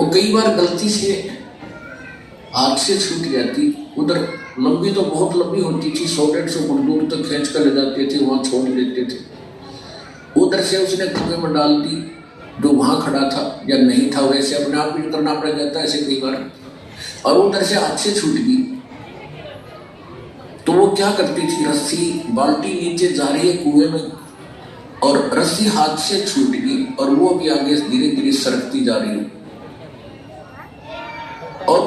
वो कई बार गलती से हाथ से छूट जाती। उधर लंबी तो बहुत लंबी होती थी, 100-150 फुट दूर तक खींच कर ले जाते थे, वहां छोड़ देते थे। उधर से उसने कुएं में डाल दी, जो वहां खड़ा था या नहीं था वैसे अपने आप भी करना पड़ जाता है ऐसे कई बार। और उधर से हाथ से छूट गई तो वो क्या करती थी, रस्सी बाल्टी नीचे जा रही है कुएं में और रस्सी हाथ से छूट गई और वो भी आगे धीरे धीरे सरकती जा रही है और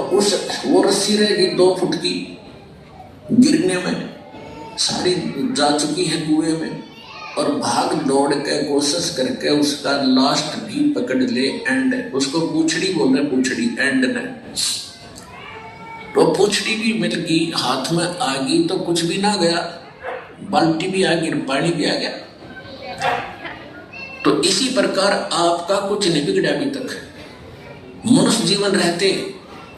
वो रस्सी रहेगी 2 फुट की, गिरने में सारी जा चुकी है कुएं में और भाग दौड़ के कोशिश करके उसका लास्ट भी पकड़ ले, एंड उसको पूछड़ी बोल रहे, पूछड़ी एंड ने तो पूछड़ी भी मिल गई, हाथ में आ गई तो कुछ भी ना गया, बाल्टी भी आ गई, पानी भी आ गया। तो इसी प्रकार आपका कुछ नहीं बिगड़ा अभी तक, मनुष्य जीवन रहते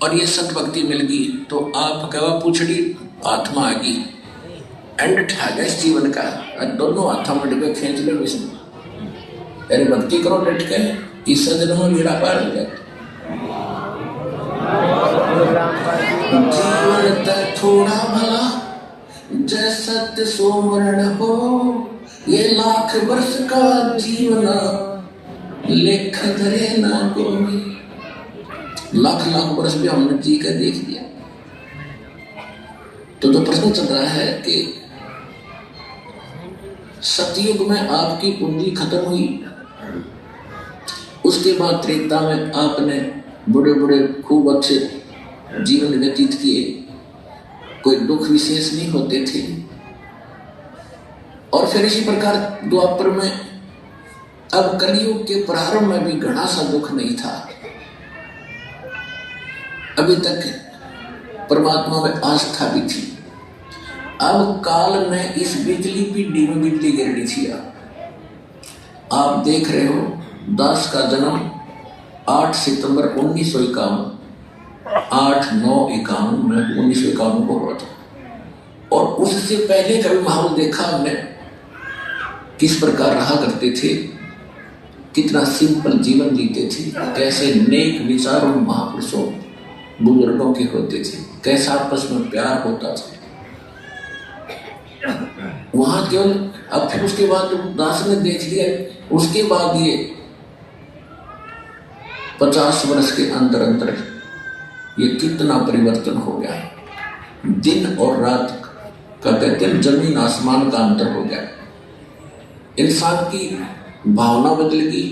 और ये सत भक्ति मिल गई तो आप कहा पूछड़ी हाथ में आ गई, एंड ठा गया इस जीवन का, दोनों हाथों में डूबे खींच लो विष्णु, अरे भक्ति करो डट के, इस जन्म में बेड़ा पार हो जाए। जीवन तक थोड़ा भला जैसा सत्य सोमरण हो, ये लाख वर्ष का जीवन लेख धरे ना कोई। लाख वर्ष भी हमने जी कर देख लिया। तो प्रश्न चल रहा है कि सतयुग में आपकी पूंजी खत्म हुई, उसके बाद त्रेता में आपने बड़े बड़े खूब अच्छे जीवन व्यतीत किए, कोई दुख विशेष नहीं होते थे। और फिर इसी प्रकार द्वापर में अब कलयुग के प्रारंभ में भी घना सा दुख नहीं था, अभी तक परमात्मा में आस्था भी थी। अब काल ने इस बिजली पीढ़ी में बिजली गिरनी थी। आप देख रहे हो दास का जन्म 8 सितंबर 1951, 8/9/51 में 1951 को हुआ था। और उससे पहले का भी माहौल देखा हमने, किस प्रकार रहा करते थे, कितना सिंपल जीवन जीते थे, कैसे नेक विचार उन महापुरुषों बुजुर्गों के होते थे, कैसा आपस में प्यार होता था वहां केवल। अब फिर उसके बाद दास ने देख लिया, उसके बाद ये 50 वर्ष के अंदर अंदर ये कितना परिवर्तन हो गया है। दिन और रात का कहते हैं, जमीन आसमान का अंतर हो गया। इंसान की भावना बदल गई,